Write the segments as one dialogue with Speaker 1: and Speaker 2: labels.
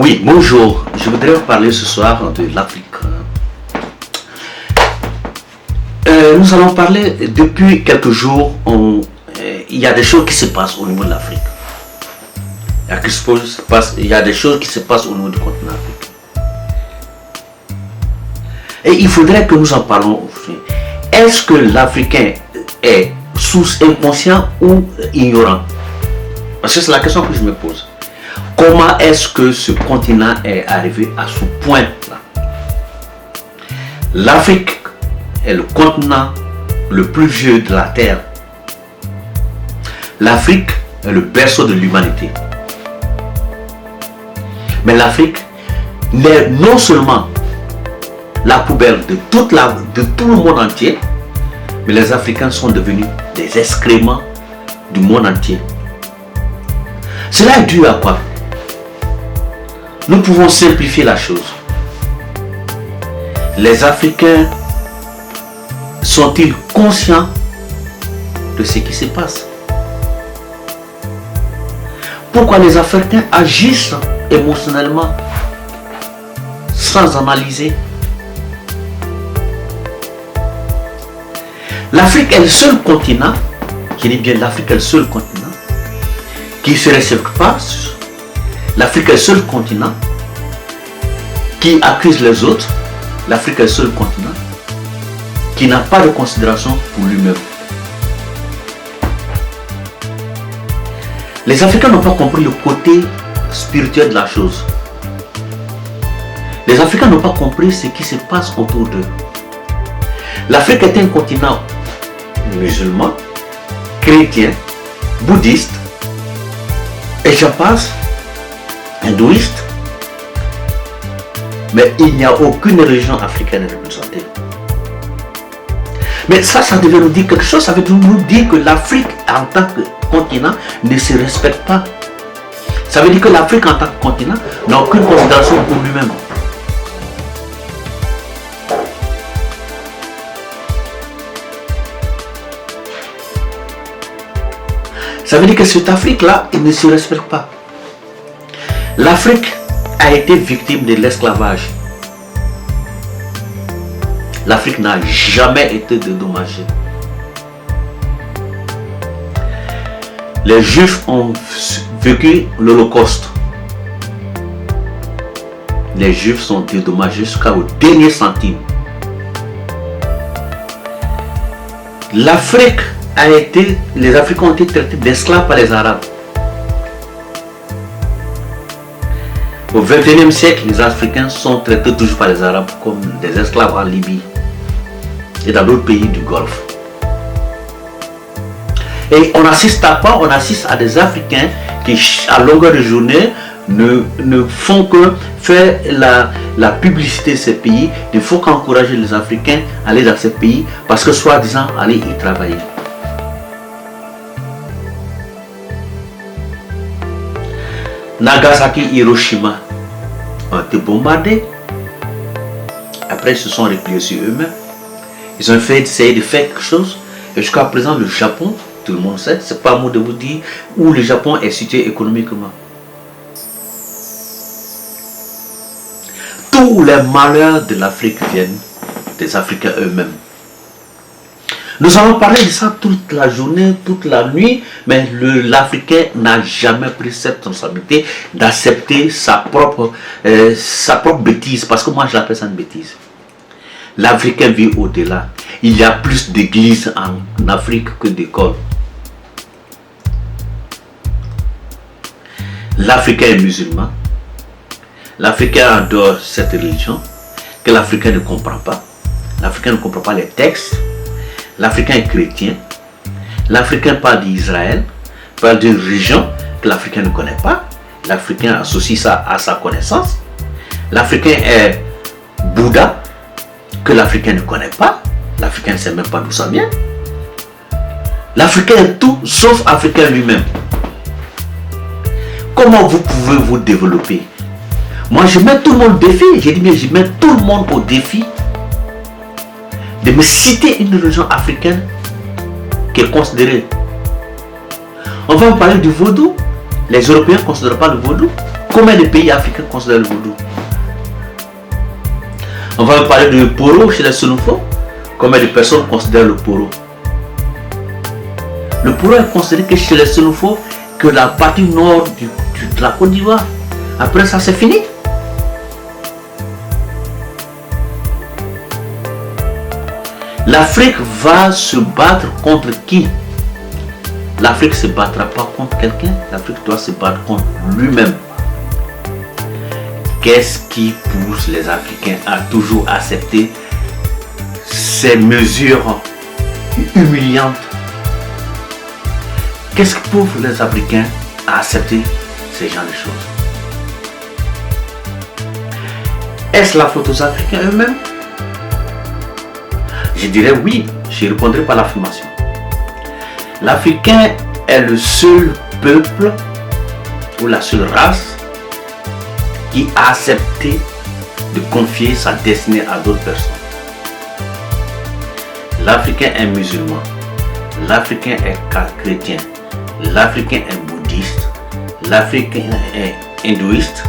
Speaker 1: Oui, bonjour. Je voudrais vous parler ce soir de l'Afrique. Nous allons parler depuis quelques jours. Il y a des choses qui se passent au niveau de l'Afrique. Il y a des choses qui se passent au niveau du continent africain. Et il faudrait que nous en parlons aussi. Est-ce que l'Africain est sous-inconscient ou ignorant? Parce que c'est la question que je me pose. Comment est-ce que ce continent est arrivé à ce point-là? L'Afrique est le continent le plus vieux de la Terre. L'Afrique est le berceau de l'humanité. Mais l'Afrique n'est non seulement la poubelle de tout le monde entier, mais les Africains sont devenus des excréments du monde entier. Cela est dû à quoi? Nous pouvons simplifier la chose. Les Africains sont-ils conscients de ce qui se passe? Pourquoi les Africains agissent émotionnellement sans analyser? L'Afrique est le seul continent, je dis bien l'Afrique est le seul continent qui ne se respecte pas. L'Afrique est le seul continent qui accuse les autres. L'Afrique est le seul continent qui n'a pas de considération pour lui-même. Les Africains n'ont pas compris le côté spirituel de la chose. Les Africains n'ont pas compris ce qui se passe autour d'eux. L'Afrique est un continent musulman, chrétien, bouddhiste, et j'en passe, hindouiste, mais il n'y a aucune religion africaine représentée. Mais ça devait nous dire quelque chose. Ça veut nous dire que l'Afrique en tant que continent ne se respecte pas. Ça veut dire que l'Afrique en tant que continent n'a aucune considération pour lui-même. Ça veut dire que cette Afrique-là, elle ne se respecte pas. L'Afrique a été victime de l'esclavage. L'Afrique n'a jamais été dédommagée. Les Juifs ont vécu l'Holocauste. Les Juifs sont dédommagés jusqu'au dernier centime. Les Africains ont été traités d'esclaves par les Arabes. Au XXIe siècle, les Africains sont traités toujours par les Arabes comme des esclaves en Libye et dans d'autres pays du Golfe. Et on assiste à quoi? On assiste à des Africains qui, à longueur de journée, ne font que faire la publicité de ces pays. Il faut qu'encourager les Africains à aller dans ces pays parce que soi-disant aller y travailler. Nagasaki, Hiroshima ont été bombardés. Après, ils se sont repliés sur eux-mêmes. Ils ont essayé de faire quelque chose. Et jusqu'à présent, le Japon, tout le monde sait, c'est pas à moi de vous dire où le Japon est situé économiquement. Tous les malheurs de l'Afrique viennent des Africains eux-mêmes. Nous allons parler de ça toute la journée, toute la nuit, mais l'Africain n'a jamais pris cette responsabilité d'accepter sa propre bêtise, parce que moi je l'appelle ça une bêtise. L'Africain vit au-delà. Il y a plus d'églises en Afrique que d'écoles. L'Africain est musulman. L'Africain adore cette religion que l'Africain ne comprend pas. L'Africain ne comprend pas les textes. L'Africain est chrétien. L'Africain parle d'Israël, parle d'une religion que l'Africain ne connaît pas. L'Africain associe ça à sa connaissance. L'Africain est Bouddha, que l'Africain ne connaît pas. L'Africain ne sait même pas d'où ça vient. L'Africain est tout sauf Africain lui-même. Comment vous pouvez vous développer? Moi, je mets tout le monde au défi. J'ai dit bien, je mets tout le monde au défi de me citer une religion africaine qui est considérée. On va parler du vaudou. Les Européens ne considèrent pas le vaudou. Combien de pays africains considèrent le vaudou? On va parler de poro chez les Sénoufos. Combien de personnes considèrent le poro? Le poro est considéré que chez les Sénoufos que la partie nord de la Côte d'Ivoire. Après ça, c'est fini. L'Afrique va se battre contre qui? L'Afrique ne se battra pas contre quelqu'un. L'Afrique doit se battre contre lui-même. Qu'est-ce qui pousse les Africains à toujours accepter ces mesures humiliantes? Qu'est-ce qui pousse les Africains à accepter ces genres de choses? Est-ce la faute aux Africains eux-mêmes? Je dirais oui, je répondrai par l'affirmation. L'Africain est le seul peuple ou la seule race qui a accepté de confier sa destinée à d'autres personnes. L'Africain est musulman, l'Africain est chrétien, l'Africain est bouddhiste, l'Africain est hindouiste.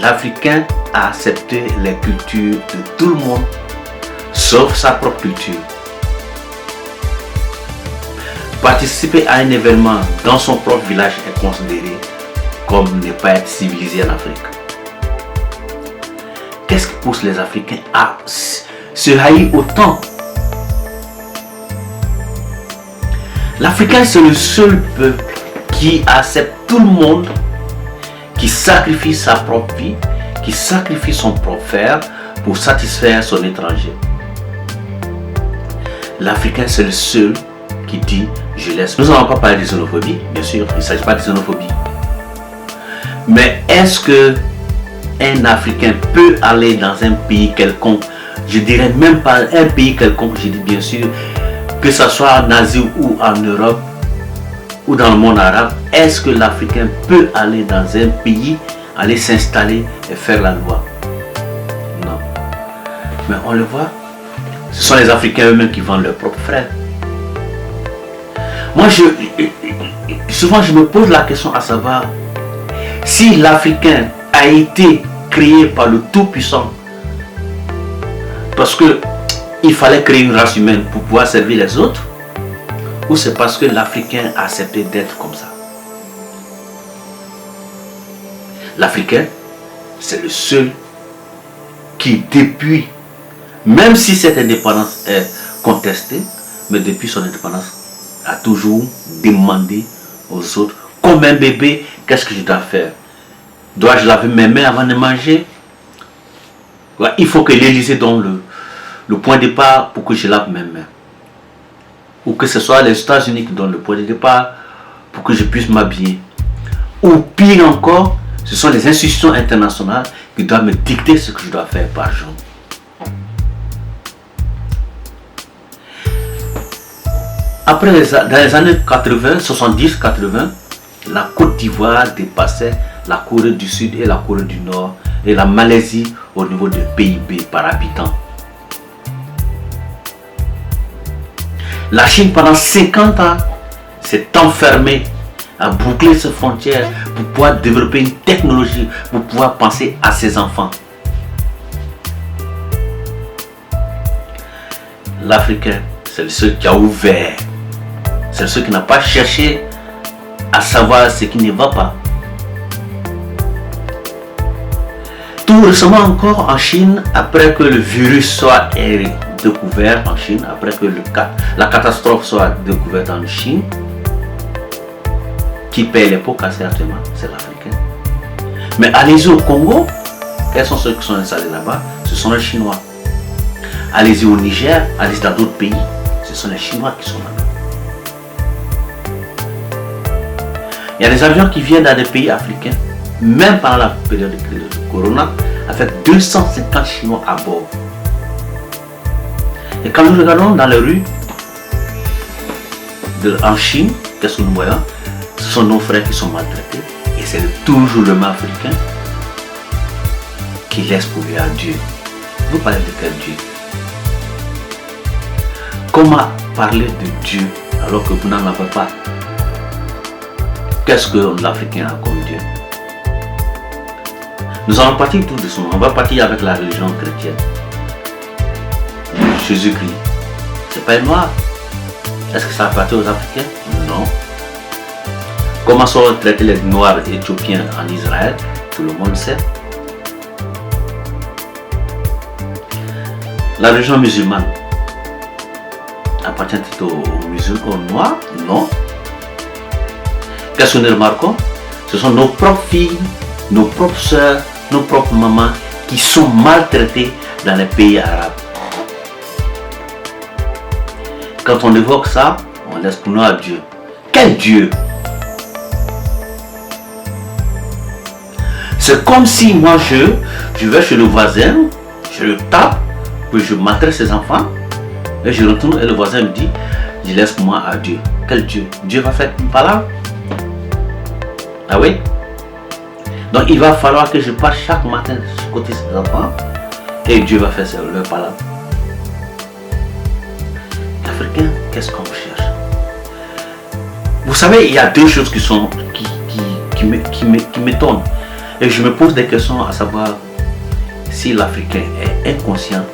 Speaker 1: L'Africain a accepté les cultures de tout le monde, sauf sa propre culture. Participer à un événement dans son propre village est considéré comme ne pas être civilisé en Afrique. Qu'est-ce qui pousse les Africains à se haïr autant? L'Africain, c'est le seul peuple qui accepte tout le monde, qui sacrifie sa propre vie, qui sacrifie son propre frère pour satisfaire son étranger. L'Africain, c'est le seul qui dit je laisse. Nous n'allons pas parler de xénophobie, bien sûr, il ne s'agit pas de xénophobie. Mais est-ce que un Africain peut aller dans un pays quelconque? Je dirais même pas un pays quelconque, je dis bien sûr, que ce soit en Asie ou en Europe ou dans le monde arabe. Est-ce que l'Africain peut aller dans un pays, aller s'installer et faire la loi? Non. Mais on le voit, ce sont les Africains eux-mêmes qui vendent leurs propres frères. Moi, souvent je me pose la question à savoir si l'Africain a été créé par le Tout-Puissant parce qu'il fallait créer une race humaine pour pouvoir servir les autres, ou c'est parce que l'Africain a accepté d'être comme ça. L'Africain, c'est le seul qui depuis, même si cette indépendance est contestée, mais depuis son indépendance, a toujours demandé aux autres, comme un bébé, qu'est-ce que je dois faire? Dois-je laver mes mains avant de manger? Il faut que l'Élysée donne le point de départ pour que je lave mes mains. Ou que ce soit les États-Unis qui donnent le point de départ pour que je puisse m'habiller. Ou pire encore, ce sont les institutions internationales qui doivent me dicter ce que je dois faire par jour. Après, dans les années 80, 70-80, la Côte d'Ivoire dépassait la Corée du Sud et la Corée du Nord et la Malaisie au niveau de PIB par habitant. La Chine, pendant 50 ans, s'est enfermée à boucler ses frontières pour pouvoir développer une technologie, pour pouvoir penser à ses enfants. L'Africain, c'est le seul qui a ouvert. C'est celui qui n'a pas cherché à savoir ce qui ne va pas. Tout récemment encore en Chine, après que le virus soit découvert en Chine, après que la catastrophe soit découverte en Chine, qui paye les pots cassés actuellement, c'est l'Africain. Mais allez-y au Congo, quels sont ceux qui sont installés là-bas? Ce sont les Chinois. Allez-y au Niger, allez-y dans d'autres pays, ce sont les Chinois qui sont là-bas. Il y a des avions qui viennent dans des pays africains, même pendant la période de crise de Corona, avec 250 Chinois à bord. Et quand nous regardons dans les rues en Chine, qu'est-ce que nous voyons? Ce sont nos frères qui sont maltraités. Et c'est toujours le même Africain qui laisse prouver à Dieu. Vous parlez de quel Dieu? Comment parler de Dieu alors que vous n'en avez pas? Qu'est-ce que l'Africain a comme Dieu? Nous allons partir tout doucement. On va partir avec la religion chrétienne. Jésus-Christ. C'est pas un noir. Est-ce que ça appartient aux Africains? Non. Comment sont traités les noirs éthiopiens en Israël? Tout le monde sait. La religion musulmane appartient-elle aux musulmans, aux noirs? Non. Qu'est-ce que nous remarquons? Ce sont nos propres filles, nos propres soeurs, nos propres mamans qui sont maltraitées dans les pays arabes. Quand on évoque ça, on laisse pour nous à Dieu. Quel Dieu? C'est comme si moi je vais chez le voisin, je le tape, puis je maltraite ses enfants, et je retourne et le voisin me dit, je laisse pour moi à Dieu. Quel Dieu? Dieu va faire une parole? Ah oui? Donc il va falloir que je parte chaque matin côté ses enfants, et Dieu va faire leur parole. L'Africain, qu'est-ce qu'on cherche? Vous savez, il y a deux choses qui m'étonnent. Et je me pose des questions à savoir si l'Africain est inconscient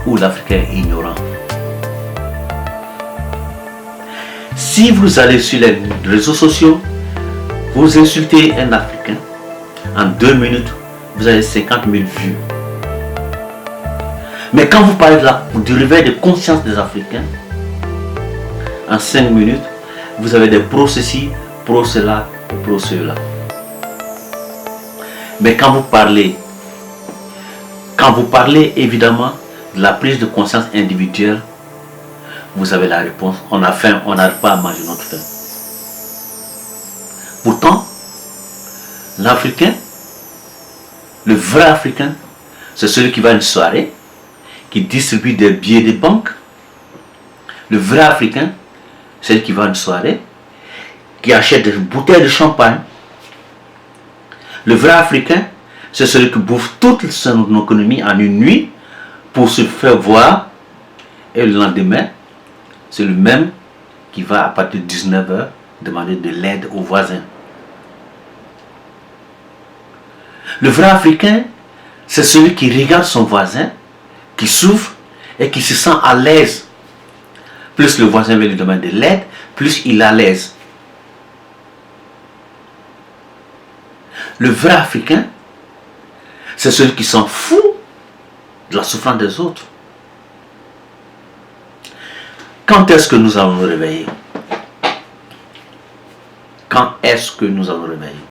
Speaker 1: ou l'Africain est ignorant. Si vous allez sur les réseaux sociaux, vous insultez un Africain, en 2 minutes, vous avez 50 000 vues. Mais quand vous parlez du réveil de conscience des Africains, en 5 minutes, vous avez des pro ceci, pro cela et pro cela. Mais quand vous parlez évidemment de la prise de conscience individuelle, vous avez la réponse. On a faim, on n'arrive pas à manger notre faim. Pourtant, l'Africain, le vrai Africain, c'est celui qui va à une soirée, qui distribue des billets de banque. Le vrai Africain, c'est celui qui va à une soirée, qui achète des bouteilles de champagne. Le vrai Africain, c'est celui qui bouffe toute son économie en une nuit pour se faire voir, et le lendemain, c'est le même qui va à partir de 19 h demander de l'aide aux voisins. Le vrai Africain, c'est celui qui regarde son voisin, qui souffre et qui se sent à l'aise. Plus le voisin veut lui demander de l'aide, plus il est à l'aise. Le vrai Africain, c'est celui qui s'en fout de la souffrance des autres. Quand est-ce que nous allons nous réveiller? Quand est-ce que nous allons nous réveiller?